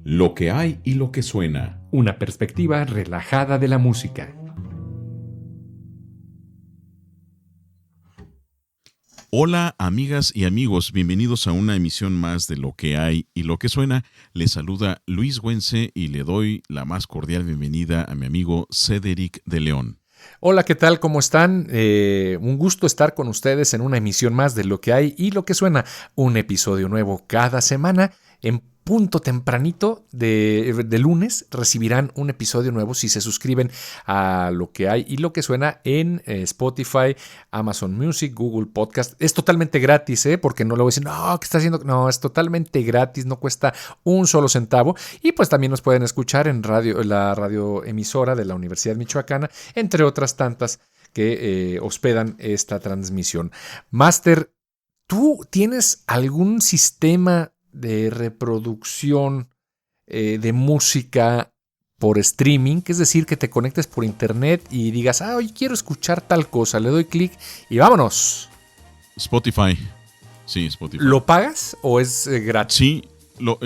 Lo que hay y lo que suena. Una perspectiva relajada de la música. Hola amigas y amigos, bienvenidos a una emisión más de Lo que hay y lo que suena. Les saluda Luis Güense y le doy la más cordial bienvenida a mi amigo Cédric de León. Hola, ¿qué tal? ¿Cómo están? Un gusto estar con ustedes en una emisión más de Lo que hay y lo que suena. Un episodio nuevo cada semana. En punto tempranito de lunes recibirán un episodio nuevo si se suscriben a Lo que hay y lo que suena en Spotify, Amazon Music, Google Podcast. Es totalmente gratis, porque no le voy a decir, no, ¿qué está haciendo? No, es totalmente gratis, no cuesta un solo centavo. Y pues también nos pueden escuchar en la radio emisora de la Universidad Michoacana, entre otras tantas que hospedan esta transmisión. Master, ¿tú tienes algún sistema de reproducción de música por streaming? Es decir, que te conectes por internet y digas, hoy quiero escuchar tal cosa, le doy clic y vámonos. Spotify. Sí, Spotify. ¿Lo pagas o es gratis? Sí, lo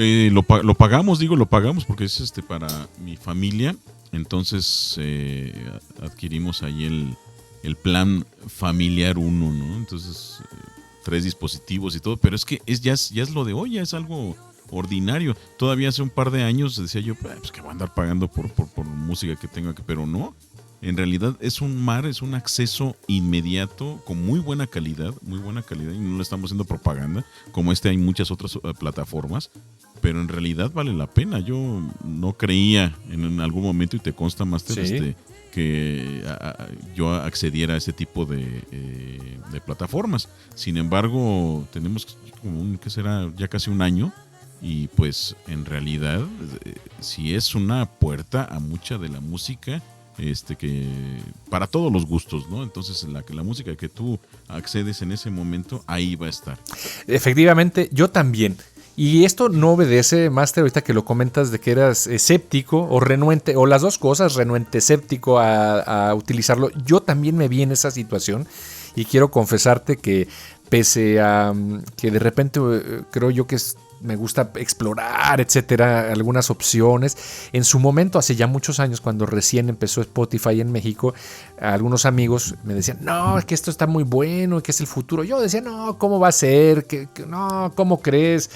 pagamos, lo pagamos porque es para mi familia. Entonces adquirimos ahí el plan familiar 1, ¿no? Entonces 3 dispositivos y todo, pero es que ya es lo de hoy, ya es algo ordinario. Todavía hace un par de años decía yo, pues que voy a andar pagando por música que tenga que, pero no. En realidad es un acceso inmediato con muy buena calidad y no le estamos haciendo propaganda. Como hay muchas otras plataformas, pero en realidad vale la pena. Yo no creía en algún momento, y te consta, Master, ¿Sí? Que yo accediera a ese tipo de plataformas. Sin embargo, tenemos ¿qué será? Ya casi un año, y pues en realidad sí es una puerta a mucha de la música que para todos los gustos, ¿no? Entonces la música que tú accedes en ese momento, ahí va a estar. Efectivamente, yo también. Y esto no obedece, Master, ahorita que lo comentas de que eras escéptico o renuente, o las dos cosas, renuente, escéptico a utilizarlo. Yo también me vi en esa situación y quiero confesarte que pese a que de repente creo yo que me gusta explorar, etcétera, algunas opciones. En su momento, hace ya muchos años, cuando recién empezó Spotify en México, algunos amigos me decían, no, es que esto está muy bueno, que es el futuro. Yo decía, no, ¿cómo va a ser? No, ¿cómo crees?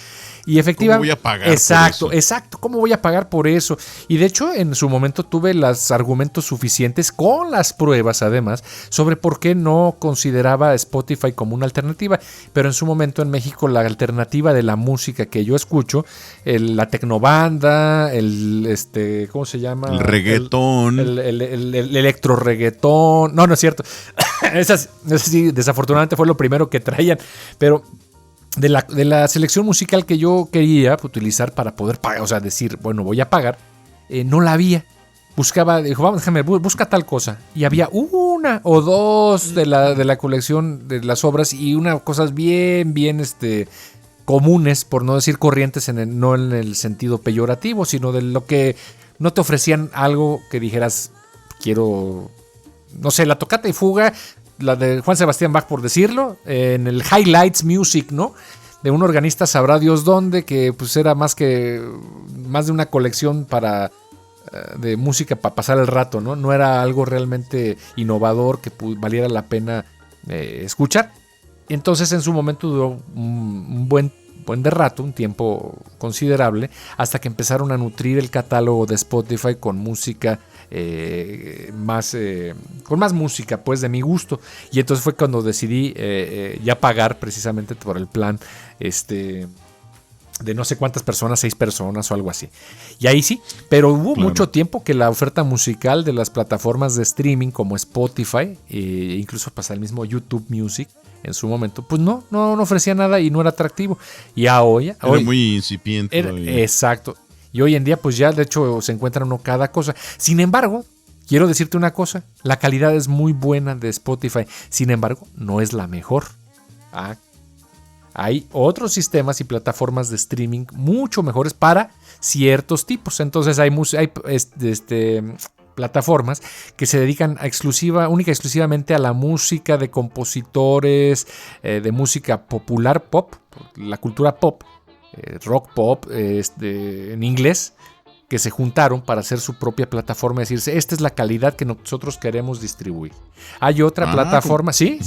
Y efectivamente, ¿cómo voy a pagar exacto, por eso? Exacto, ¿cómo voy a pagar por eso? Y de hecho, en su momento tuve los argumentos suficientes, con las pruebas además, sobre por qué no consideraba Spotify como una alternativa. Pero en su momento en México, la alternativa de la música que yo escucho, la tecnobanda, ¿cómo se llama? El reggaetón. El electro reggaetón. No es cierto. Esas sí, desafortunadamente fue lo primero que traían. Pero de la selección musical que yo quería utilizar para poder pagar, o sea, decir, bueno, voy a pagar, no la había. Buscaba, dijo, vamos, déjame, busca tal cosa. Y había una o dos de la colección de las obras y cosas bien comunes, por no decir corrientes, no en el sentido peyorativo, sino de lo que no te ofrecían algo que dijeras, quiero, no sé, la tocata y fuga, la de Juan Sebastián Bach, por decirlo, en el Highlights Music, ¿no? De un organista sabrá Dios dónde, que pues era más de una colección de música para pasar el rato, ¿no? No era algo realmente innovador que valiera la pena escuchar. Entonces en su momento duró un buen de rato, un tiempo considerable, hasta que empezaron a nutrir el catálogo de Spotify con música con más música, pues, de mi gusto. Y entonces fue cuando decidí ya pagar precisamente por el plan de no sé cuántas personas, 6 personas o algo así. Y ahí sí, pero hubo mucho tiempo que la oferta musical de las plataformas de streaming como Spotify, incluso hasta el mismo YouTube Music, en su momento, pues no ofrecía nada y no era atractivo. Y hoy era muy incipiente. Exacto. Y hoy en día, pues ya de hecho se encuentra uno cada cosa. Sin embargo, quiero decirte una cosa, la calidad es muy buena de Spotify. Sin embargo, no es la mejor. Hay otros sistemas y plataformas de streaming mucho mejores para ciertos tipos. Entonces hay plataformas que se dedican única y exclusivamente a la música de compositores, de música popular, pop, la cultura pop, rock pop en inglés, que se juntaron para hacer su propia plataforma y decirse, esta es la calidad que nosotros queremos distribuir. Hay otra plataforma, sí,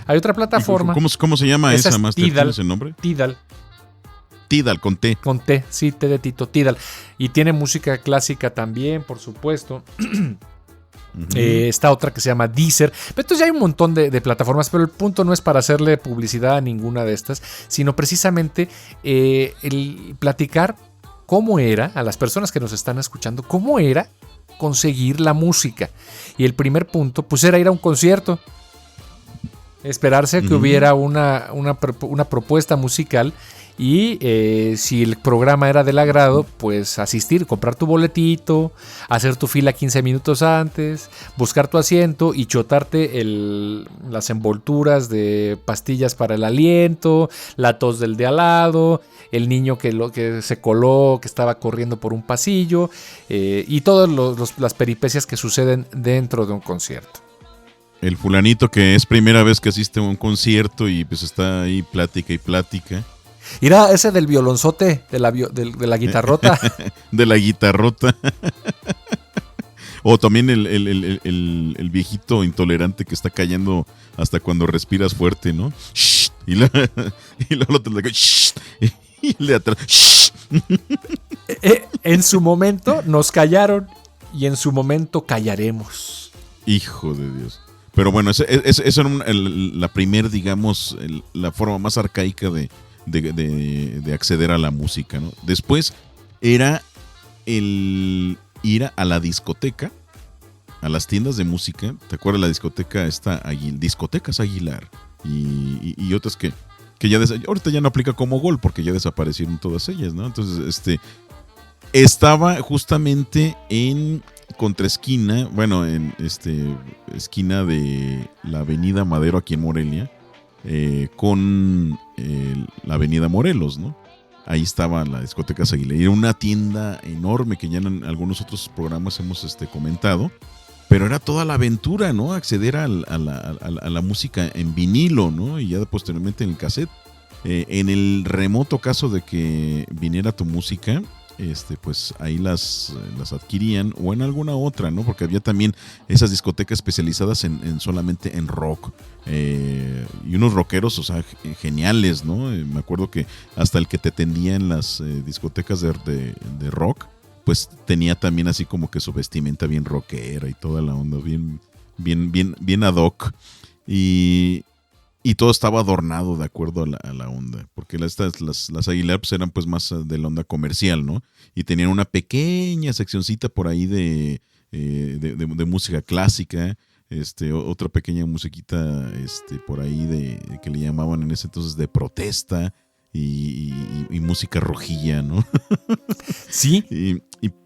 hay otra plataforma. ¿Cómo se llama esa, Master? Tidal. ¿Tienes el nombre? Tidal, con T. Con T, sí, T de Tito, Tidal. Y tiene música clásica también, por supuesto. Está otra que se llama Deezer. Pero entonces ya hay un montón de plataformas, pero el punto no es para hacerle publicidad a ninguna de estas, sino precisamente el platicar cómo era, a las personas que nos están escuchando, cómo era conseguir la música. Y el primer punto, pues era ir a un concierto. Esperarse a que hubiera una propuesta musical y si el programa era del agrado, pues asistir, comprar tu boletito, hacer tu fila 15 minutos antes, buscar tu asiento y chotarte las envolturas de pastillas para el aliento, la tos del de al lado, el niño que se coló, que estaba corriendo por un pasillo y todas las peripecias que suceden dentro de un concierto. El fulanito que es primera vez que asiste a un concierto y pues está ahí plática y plática. Mira, ese del violonzote, de la guitarrota. De la guitarrota. O también el viejito intolerante que está callando hasta cuando respiras fuerte, ¿no? Shh, y luego te le y le atrás. En su momento nos callaron y en su momento callaremos. Hijo de Dios. Pero bueno, esa era la primer, digamos, la forma más arcaica de acceder a la música, ¿no? Después era el ir a la discoteca, a las tiendas de música. ¿Te acuerdas la discoteca Discotecas Aguilar? Y otras que ya ahorita ya no aplica como Gol porque ya desaparecieron todas ellas, ¿no? Entonces, estaba justamente en contraesquina, bueno, en esquina de la Avenida Madero aquí en Morelia, con la Avenida Morelos, ¿no? Ahí estaba la discoteca Aguilera. Era una tienda enorme que ya en algunos otros programas hemos comentado, pero era toda la aventura, ¿no? Acceder a la música en vinilo, ¿no? Y ya posteriormente en el cassette. En el remoto caso de que viniera tu música, pues ahí las adquirían o en alguna otra, ¿no? Porque había también esas discotecas especializadas en solamente en rock y unos rockeros, o sea, geniales, ¿no? Me acuerdo que hasta el que te atendía en las discotecas de rock, pues tenía también así como que su vestimenta bien rockera y toda la onda bien ad hoc y todo estaba adornado de acuerdo a la onda, porque las Aguilar pues eran pues más de la onda comercial, ¿no? Y tenían una pequeña seccioncita por ahí de música clásica, otra pequeña musiquita por ahí que le llamaban en ese entonces de protesta y música rojilla, ¿no? Sí.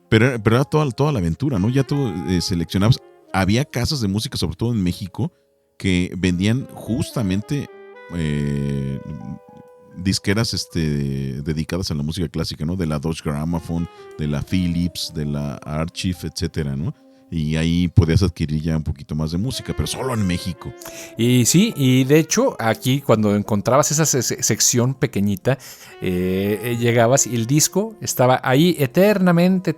Pero era toda la aventura, ¿no? Ya tú seleccionabas, había casas de música, sobre todo en México, que vendían justamente disqueras dedicadas a la música clásica, ¿no? De la Dodge Gramophone, de la Philips, de la Archive, etcétera, ¿no? Y ahí podías adquirir ya un poquito más de música, pero solo en México. Y sí, y de hecho aquí cuando encontrabas esa sección pequeñita, llegabas y el disco estaba ahí eternamente,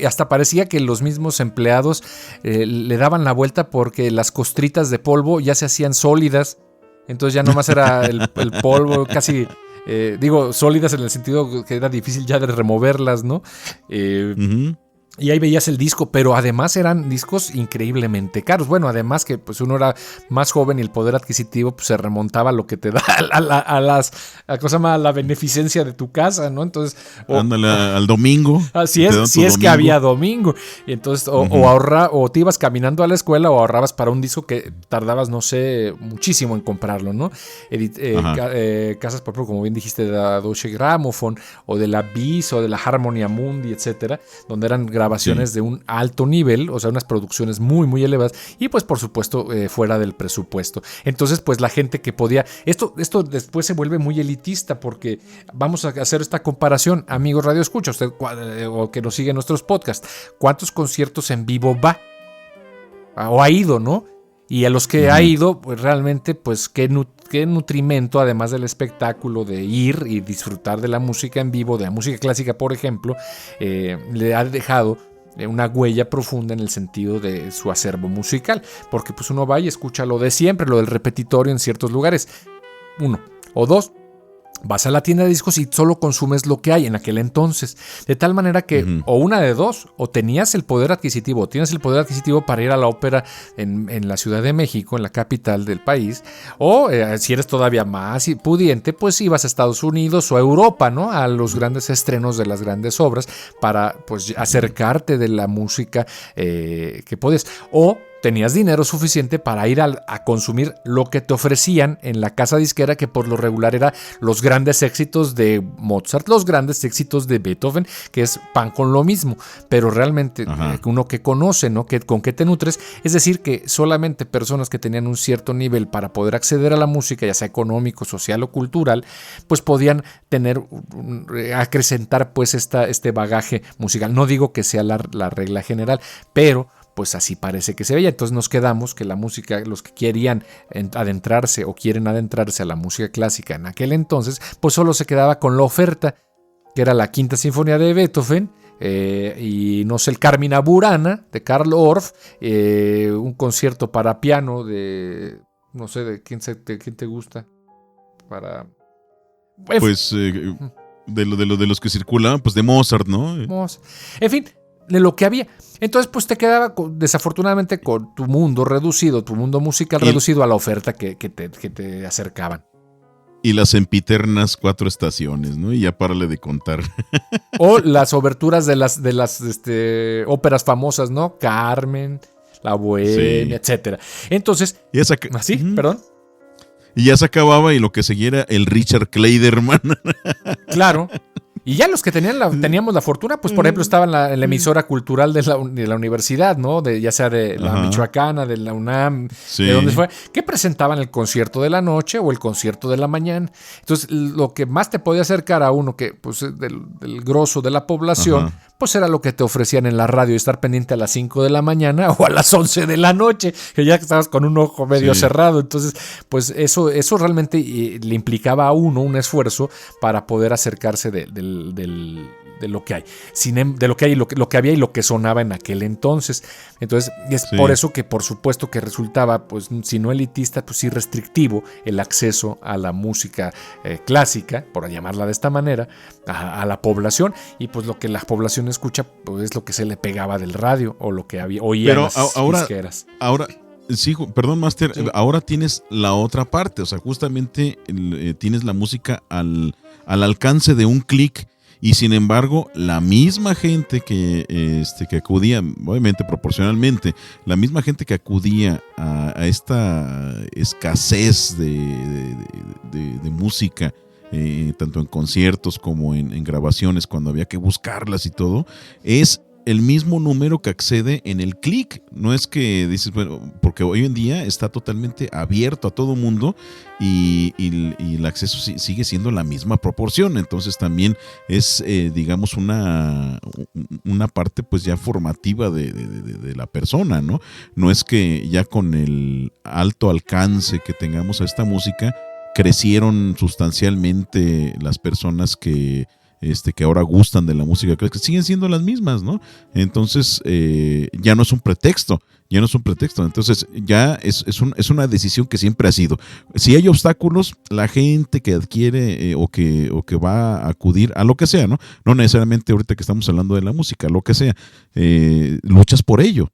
hasta parecía que los mismos empleados le daban la vuelta porque las costritas de polvo ya se hacían sólidas, entonces ya nomás era el polvo casi... sólidas en el sentido que era difícil ya de removerlas, ¿no? Y ahí veías el disco, pero además eran discos increíblemente caros. Bueno, además que pues uno era más joven y el poder adquisitivo pues, se remontaba a lo que te da a la beneficencia de tu casa, ¿no? Entonces, ándale al domingo. Así es, si es que había domingo. Y entonces, o te ibas caminando a la escuela o ahorrabas para un disco que tardabas, no sé, muchísimo en comprarlo, ¿no? Casas, por ejemplo, como bien dijiste, de la Deutsche Grammophon o de la Bis o de la Harmonia Mundi, etcétera, donde eran grabaciones de un alto nivel, o sea, unas producciones muy, muy elevadas y pues por supuesto fuera del presupuesto. Entonces pues la gente que podía, esto después se vuelve muy elitista porque vamos a hacer esta comparación, amigos Radio Escucha, usted o que nos sigue en nuestros podcasts, ¿cuántos conciertos en vivo va? O ha ido, ¿no? Y a los que ha ido, pues realmente, pues, ¿qué qué nutrimento, además del espectáculo de ir y disfrutar de la música en vivo, de la música clásica, por ejemplo, le ha dejado una huella profunda en el sentido de su acervo musical, porque pues uno va y escucha lo de siempre, lo del repetitorio en ciertos lugares. Uno o dos, vas a la tienda de discos y solo consumes lo que hay en aquel entonces. De tal manera que, o una de dos, o tenías el poder adquisitivo, o tienes el poder adquisitivo para ir a la ópera en la Ciudad de México, en la capital del país, o si eres todavía más pudiente, pues ibas a Estados Unidos o a Europa, ¿no? A los grandes estrenos de las grandes obras para pues acercarte de la música que podías. O tenías dinero suficiente para ir a consumir lo que te ofrecían en la casa disquera, que por lo regular era los grandes éxitos de Mozart, los grandes éxitos de Beethoven, que es pan con lo mismo, pero realmente uno que conoce, ¿no? ¿Con qué te nutres? Es decir, que solamente personas que tenían un cierto nivel para poder acceder a la música, ya sea económico, social o cultural, pues podían acrecentar pues este bagaje musical. No digo que sea la regla general, pero pues así parece que se veía. Entonces nos quedamos que la música, los que querían adentrarse o quieren adentrarse a la música clásica en aquel entonces, pues solo se quedaba con la oferta, que era la Quinta Sinfonía de Beethoven, y no sé, el Carmina Burana de Karl Orff, un concierto para piano de, no sé, de quién te gusta, para... Pues de los que circulaban, pues de Mozart, ¿no? En fin, de lo que había. Entonces, pues te quedaba desafortunadamente con tu mundo reducido, tu mundo musical reducido a la oferta que te acercaban. Y las sempiternas 4 estaciones, ¿no? Y ya párale de contar. O las oberturas de las óperas famosas, ¿no? Carmen, La Bohemia, etcétera. Entonces, ¿así? Perdón. Y ya se acababa y lo que seguía era el Richard Clayderman. Claro. Y ya los que teníamos la fortuna, pues por ejemplo estaba en la emisora cultural de la universidad, ¿no? Ya sea de la Michoacana, de la UNAM, de donde fue, que presentaban el concierto de la noche o el concierto de la mañana. Entonces, lo que más te podía acercar a uno que, pues, del grosso de la población, pues era lo que te ofrecían en la radio, estar pendiente a las 5 de la mañana o a las 11 de la noche, que ya estabas con un ojo medio cerrado. Entonces, pues eso realmente le implicaba a uno un esfuerzo para poder acercarse de lo que hay, de lo que hay, lo que había y lo que sonaba en aquel entonces. Entonces, es por eso que por supuesto que resultaba, pues, si no elitista, pues sí restrictivo el acceso a la música clásica, por llamarla de esta manera, a la población, y pues lo que la población escucha, pues es lo que se le pegaba del radio o lo que oía en las disqueras. Ahora, sí, perdón, Master, ahora tienes la otra parte, o sea, justamente tienes la música al alcance de un clic. Y sin embargo, la misma gente que acudía, obviamente proporcionalmente, la misma gente que acudía a esta escasez de música, tanto en conciertos como en grabaciones, cuando había que buscarlas y todo, es el mismo número que accede en el clic. No es que dices, bueno, porque hoy en día está totalmente abierto a todo mundo y el acceso sigue siendo la misma proporción. Entonces también es, digamos, una parte pues ya formativa de la persona, ¿no? No es que ya con el alto alcance que tengamos a esta música, crecieron sustancialmente las personas que ahora gustan de la música clásica, siguen siendo las mismas, ¿no? Entonces, ya no es un pretexto, entonces ya es una decisión que siempre ha sido. Si hay obstáculos, la gente que adquiere o que va a acudir a lo que sea, ¿no? No necesariamente ahorita que estamos hablando de la música, lo que sea, luchas por ello.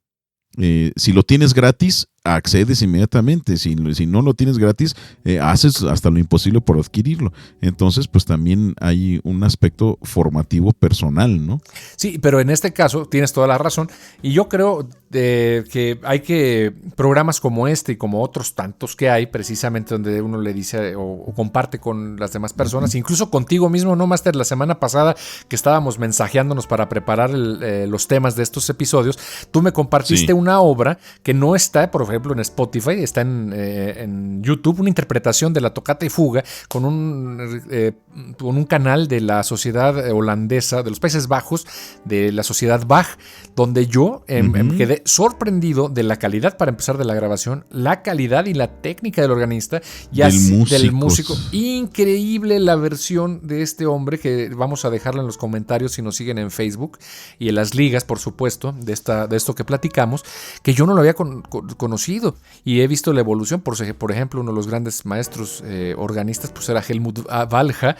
Si lo tienes gratis, accedes inmediatamente. Si no lo tienes gratis, haces hasta lo imposible por adquirirlo. Entonces, pues también hay un aspecto formativo personal, ¿no? Sí, pero en este caso tienes toda la razón. Y yo creo que hay programas como este y como otros tantos que hay, precisamente donde uno le dice o comparte con las demás personas, incluso contigo mismo, ¿no, Master? La semana pasada que estábamos mensajeándonos para preparar los temas de estos episodios, tú me compartiste una obra que no está, por ejemplo, ejemplo, en Spotify, está en YouTube una interpretación de la Tocata y Fuga con un canal de la sociedad holandesa, de los Países Bajos, de la sociedad Bach, donde yo quedé sorprendido de la calidad, para empezar, de la grabación, la calidad y la técnica del organista y del músico. Increíble la versión de este hombre, que vamos a dejarla en los comentarios si nos siguen en Facebook y en las ligas, por supuesto, de esto que platicamos, que yo no lo había conocido, y he visto la evolución. Por ejemplo, uno de los grandes maestros organistas pues era Helmut Valja,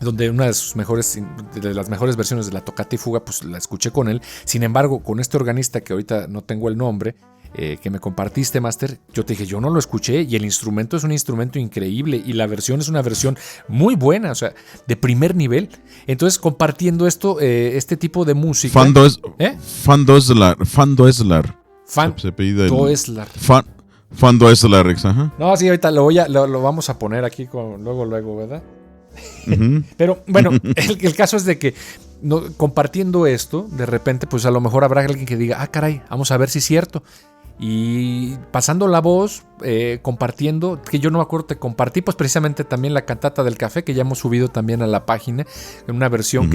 donde una de las mejores versiones de la Tocata y Fuga pues la escuché con él. Sin embargo, con este organista, que ahorita no tengo el nombre, que me compartiste, Master, yo te dije, yo no lo escuché, y el instrumento es un instrumento increíble y la versión es una versión muy buena, o sea, de primer nivel. Entonces, compartiendo este tipo de música. Van Doeslar, ajá. No, sí, ahorita lo vamos a poner aquí luego, ¿verdad? Pero bueno, el caso es de que compartiendo esto, de repente, pues a lo mejor habrá alguien que diga, caray, vamos a ver si es cierto. Y pasando la voz, compartiendo, que yo no me acuerdo, te compartí pues precisamente también la cantata del café, que ya hemos subido también a la página, en una versión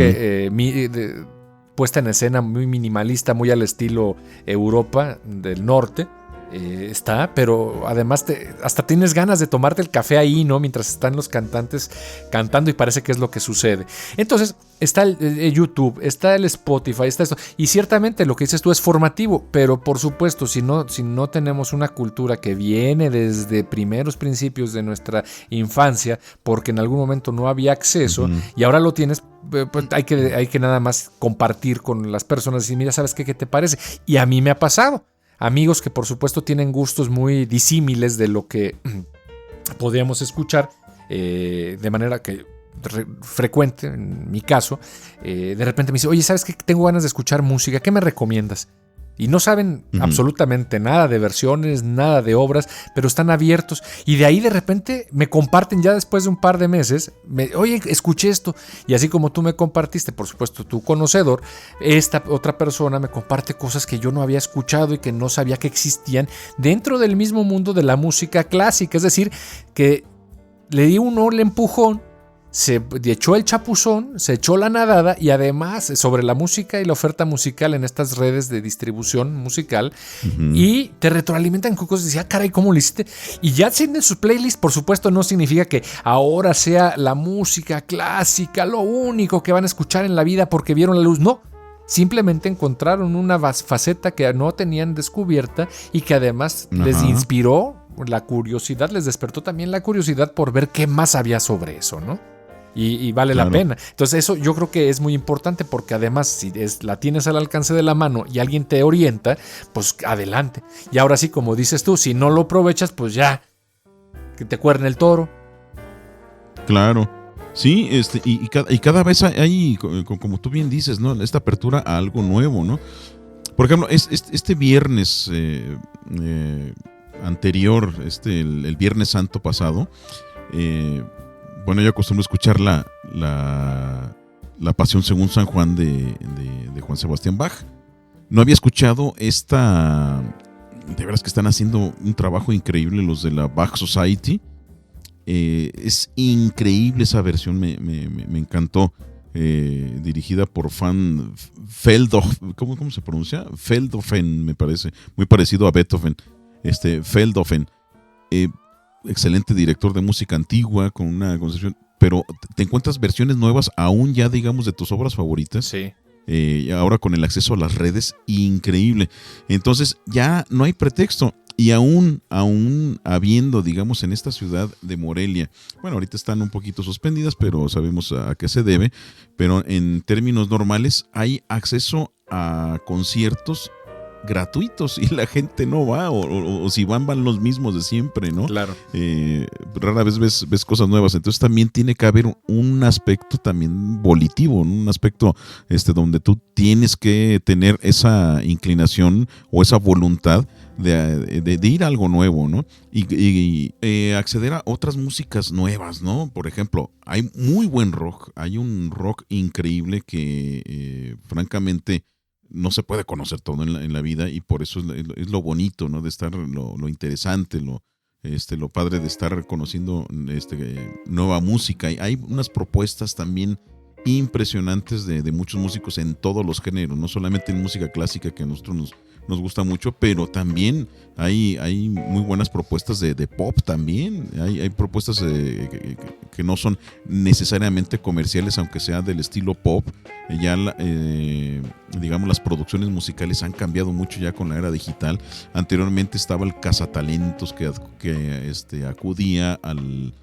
puesta en escena muy minimalista, muy al estilo Europa del Norte. Está, pero además hasta tienes ganas de tomarte el café ahí, ¿no? Mientras están los cantantes cantando, y parece que es lo que sucede. Entonces, está el YouTube, está el Spotify, está esto. Y ciertamente lo que dices tú es formativo, pero por supuesto, si no tenemos una cultura que viene desde primeros principios de nuestra infancia, porque en algún momento no había acceso, y ahora lo tienes, pues hay que nada más compartir con las personas y decir, mira, ¿sabes qué te parece? Y a mí me ha pasado. Amigos que por supuesto tienen gustos muy disímiles de lo que podíamos escuchar de manera que frecuente, en mi caso, de repente me dice, oye, ¿sabes qué? Tengo ganas de escuchar música, ¿qué me recomiendas? Y no saben absolutamente nada de versiones, nada de obras, pero están abiertos. Y de ahí de repente me comparten, ya después de un par de meses, oye, escuché esto. Y así como tú me compartiste, por supuesto, tu conocedor, esta otra persona me comparte cosas que yo no había escuchado y que no sabía que existían dentro del mismo mundo de la música clásica. Es decir, que le di el empujón, se echó el chapuzón, se echó la nadada, y además sobre la música y la oferta musical en estas redes de distribución musical, y te retroalimentan con cosas y dices, caray, ¿cómo lo hiciste? Y ya tienen su playlist. Por supuesto, no significa que ahora sea la música clásica lo único que van a escuchar en la vida porque vieron la luz. No, simplemente encontraron una faceta que no tenían descubierta y que además les inspiró la curiosidad, les despertó también la curiosidad por ver qué más había sobre eso, ¿no? Y vale la pena. Entonces eso yo creo que es muy importante, porque además si la tienes al alcance de la mano y alguien te orienta, pues adelante. Y ahora sí, como dices tú, si no lo aprovechas, pues ya, que te cuerne el toro. Claro. Sí, y cada vez hay, como tú bien dices, ¿no? Esta apertura a algo nuevo, ¿no? Por ejemplo, este viernes anterior, el Viernes Santo pasado, bueno, yo acostumbro escuchar la Pasión según San Juan de Juan Sebastián Bach. No había escuchado de veras que están haciendo un trabajo increíble los de la Bach Society. Es increíble esa versión, me encantó. Dirigida por Van Veldhoven, ¿cómo se pronuncia? Veldhoven, me parece, muy parecido a Beethoven. Veldhoven. Excelente director de música antigua, con una concepción, pero te encuentras versiones nuevas aún ya, digamos, de tus obras favoritas. Sí. Ahora con el acceso a las redes, increíble. Entonces ya no hay pretexto. Y aún habiendo, digamos, en esta ciudad de Morelia, bueno, ahorita están un poquito suspendidas, pero sabemos a qué se debe, pero en términos normales hay acceso a conciertos gratuitos y la gente no va, o si van los mismos de siempre, ¿no? Claro. Rara vez ves cosas nuevas. Entonces también tiene que haber un aspecto también volitivo, ¿no? Un aspecto donde tú tienes que tener esa inclinación o esa voluntad de ir a algo nuevo, ¿no? Y acceder a otras músicas nuevas, ¿no? Por ejemplo, hay muy buen rock, hay un rock increíble que francamente no se puede conocer todo en la vida, y por eso es lo bonito, ¿no? De estar, lo interesante, lo padre de estar conociendo nueva música. Hay unas propuestas también impresionantes de muchos músicos en todos los géneros, no solamente en música clásica, que a nosotros nos gusta mucho, pero también hay muy buenas propuestas de pop también. Hay propuestas que no son necesariamente comerciales, aunque sea del estilo pop. Ya digamos, las producciones musicales han cambiado mucho ya con la era digital. Anteriormente estaba el cazatalentos que acudía al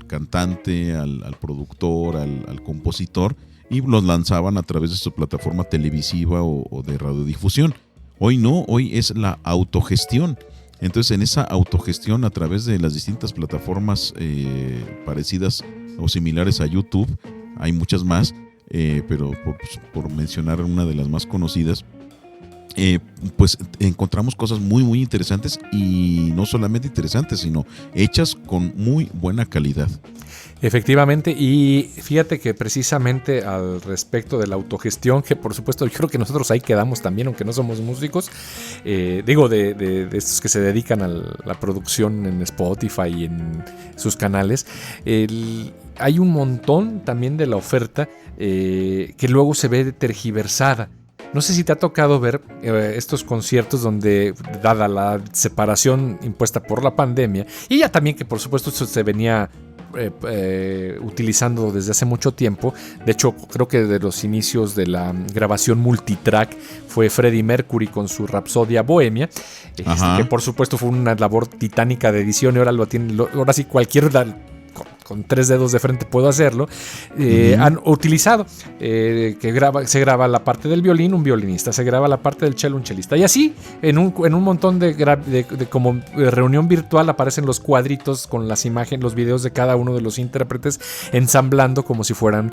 cantante, al productor, al compositor, y los lanzaban a través de su plataforma televisiva o de radiodifusión. Hoy no, hoy es la autogestión. Entonces, en esa autogestión, a través de las distintas plataformas parecidas o similares a YouTube, hay muchas más, pero por mencionar una de las más conocidas, pues encontramos cosas muy, muy interesantes, y no solamente interesantes, sino hechas con muy buena calidad. Efectivamente, y fíjate que precisamente al respecto de la autogestión, que por supuesto yo creo que nosotros ahí quedamos también, aunque no somos músicos, de estos que se dedican a la producción en Spotify y en sus canales, hay un montón también de la oferta que luego se ve tergiversada. No sé si te ha tocado ver estos conciertos donde, dada la separación impuesta por la pandemia, y ya también que por supuesto eso se venía utilizando desde hace mucho tiempo. De hecho, creo que de los inicios de la grabación multitrack fue Freddie Mercury con su Rapsodia Bohemia, que por supuesto fue una labor titánica de edición, y ahora sí cualquier con 3 dedos de frente puedo hacerlo. Han utilizado se graba la parte del violín, un violinista, se graba la parte del cello, un chelista, y así en un montón de como reunión virtual aparecen los cuadritos con las imágenes, los videos de cada uno de los intérpretes ensamblando como si fueran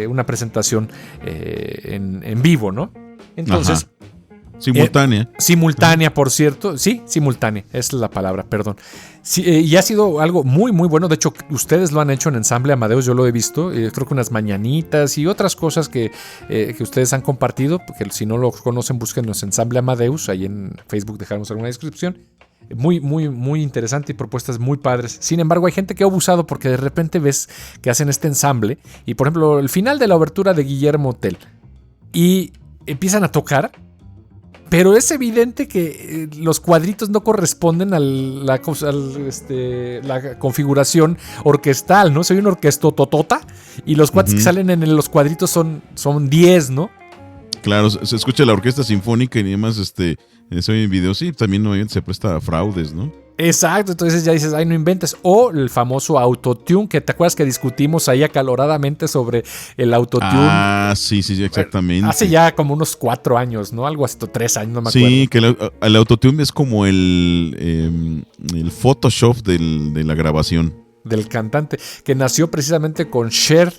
una presentación en vivo, ¿no? Entonces, simultánea, por cierto. Sí, simultánea, es la palabra, perdón. Sí, y ha sido algo muy, muy bueno. De hecho, ustedes lo han hecho en Ensamble Amadeus, yo lo he visto. Creo que unas mañanitas y otras cosas que ustedes han compartido. Porque si no lo conocen, búsquenos Ensamble Amadeus. Ahí en Facebook dejaremos alguna descripción. Muy, muy, muy interesante y propuestas muy padres. Sin embargo, hay gente que ha abusado, porque de repente ves que hacen este ensamble. Y por ejemplo, el final de la obertura de Guillermo Tell. Y empiezan a tocar. Pero es evidente que los cuadritos no corresponden a la configuración orquestal, ¿no? Soy una orquestototota y los cuates que salen en los cuadritos son 10, ¿no? Claro, se escucha la orquesta sinfónica y además se oye en video, sí, también obviamente se presta a fraudes, ¿no? Exacto, entonces ya dices, ay, no inventes. O el famoso autotune, que te acuerdas que discutimos ahí acaloradamente sobre el autotune. Ah, sí, exactamente. Hace ya como unos 4 años, ¿no? Algo hasta 3 años, no me acuerdo. Sí, que el autotune es como el Photoshop de la grabación. Del cantante, que nació precisamente con Cher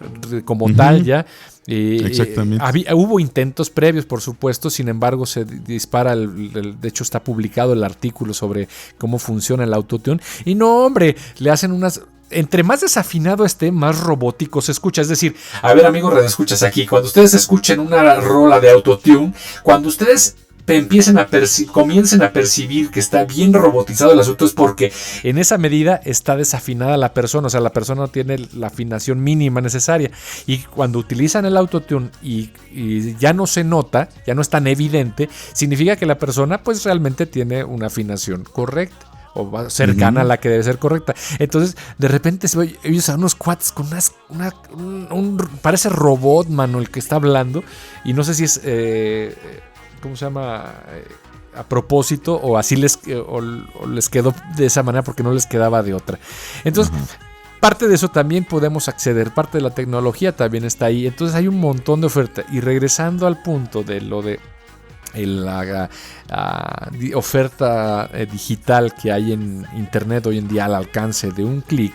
como tal ya. Exactamente. Hubo intentos previos, por supuesto, sin embargo se dispara, de hecho está publicado el artículo sobre cómo funciona el autotune. Y no, hombre, le hacen unas... Entre más desafinado esté, más robótico se escucha. Es decir, a ver, amigos radioescuchas aquí, cuando ustedes escuchen una rola de autotune, cuando ustedes comiencen a percibir que está bien robotizado el asunto, es porque en esa medida está desafinada la persona, o sea, la persona no tiene la afinación mínima necesaria, y cuando utilizan el autotune y ya no se nota, ya no es tan evidente, significa que la persona pues realmente tiene una afinación correcta o cercana a la que debe ser correcta. Entonces, de repente se oyes a unos cuates con parece robot, mano, el que está hablando, y no sé si es ¿cómo se llama? A propósito, o así les quedó de esa manera porque no les quedaba de otra. Entonces, parte de eso también podemos acceder, parte de la tecnología también está ahí. Entonces hay un montón de oferta. Y regresando al punto de lo de la oferta digital que hay en internet hoy en día al alcance de un clic.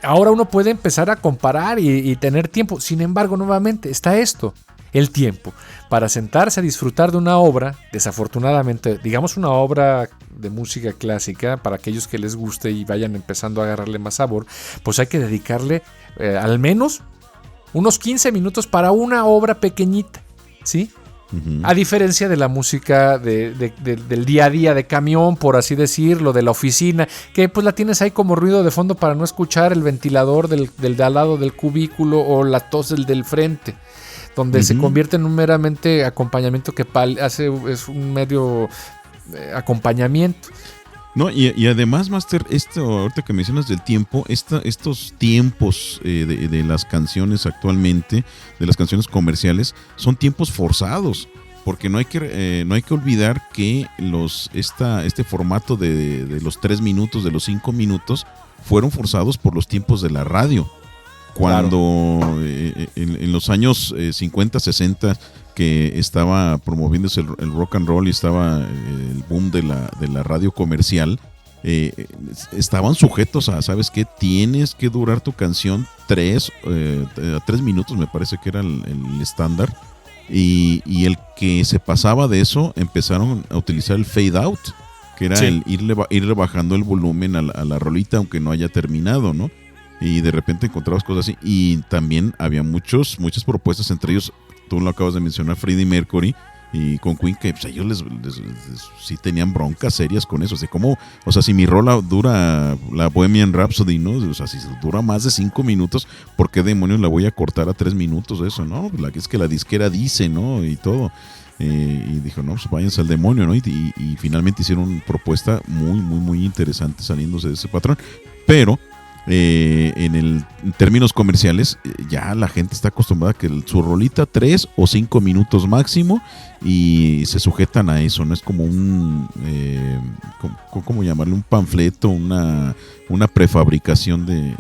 Ahora uno puede empezar a comparar y tener tiempo. Sin embargo, nuevamente está esto. El tiempo para sentarse a disfrutar de una obra, desafortunadamente, digamos una obra de música clásica, para aquellos que les guste y vayan empezando a agarrarle más sabor, pues hay que dedicarle al menos unos 15 minutos para una obra pequeñita. ¿sí? Ujú. A diferencia de la música del día a día, de camión, por así decirlo, de la oficina, que pues la tienes ahí como ruido de fondo para no escuchar el ventilador del de al lado del cubículo o la tos del frente, donde se convierte en un meramente acompañamiento que es un medio acompañamiento. No, y además, Master, ahorita que mencionas del tiempo, estos tiempos de las canciones actualmente, de las canciones comerciales, son tiempos forzados, porque no hay que olvidar que este formato de los 3 minutos, de los 5 minutos, fueron forzados por los tiempos de la radio. Cuando en los años 50, 60, que estaba promoviéndose el rock and roll y estaba el boom de la radio comercial, estaban sujetos a, ¿sabes qué? Tienes que durar tu canción 3 minutos, me parece que era el estándar. Y el que se pasaba de eso, empezaron a utilizar el fade out, que era el irle bajando el volumen a la rolita, aunque no haya terminado, ¿no? Y de repente encontrabas cosas así. Y también había muchas propuestas, entre ellos, tú lo acabas de mencionar, Freddie Mercury y con Queen, que pues, ellos les sí tenían broncas serias con eso. O sea, si mi rola dura, la Bohemian Rhapsody, ¿no? O sea, si dura más de 5 minutos, ¿por qué demonios la voy a cortar a 3 minutos? Eso, ¿no? Es que la disquera dice, ¿no? Y todo. Y dijo, no, pues váyanse al demonio, ¿no? Y finalmente hicieron una propuesta muy, muy, muy interesante saliéndose de ese patrón. Pero en términos comerciales, ya la gente está acostumbrada a que su rolita 3 o 5 minutos máximo y se sujetan a eso. No es como ¿cómo llamarle? Un panfleto, una prefabricación de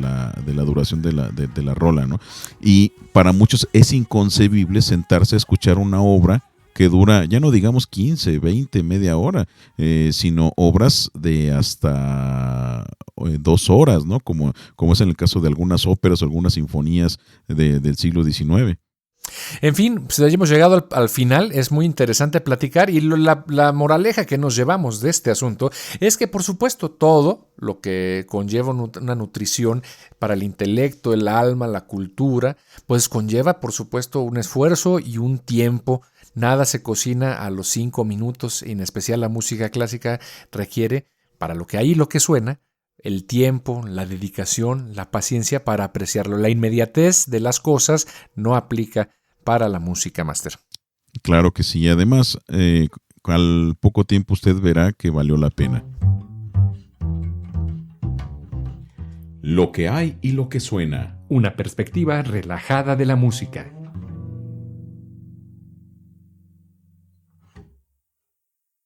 la duración de la rola, ¿no? Y para muchos es inconcebible sentarse a escuchar una obra que dura, ya no digamos 15, 20, media hora, sino obras de hasta 2 horas, ¿no? Como es en el caso de algunas óperas o algunas sinfonías del siglo XIX. En fin, pues ya hemos llegado al final, es muy interesante platicar y la moraleja que nos llevamos de este asunto es que por supuesto todo lo que conlleva una nutrición para el intelecto, el alma, la cultura, pues conlleva por supuesto un esfuerzo y un tiempo. Nada se cocina a los 5 minutos, en especial la música clásica requiere, para lo que hay y lo que suena, el tiempo, la dedicación, la paciencia para apreciarlo. La inmediatez de las cosas no aplica para la música, Master. Claro que sí. Además, al poco tiempo usted verá que valió la pena. Lo que hay y lo que suena. Una perspectiva relajada de la música.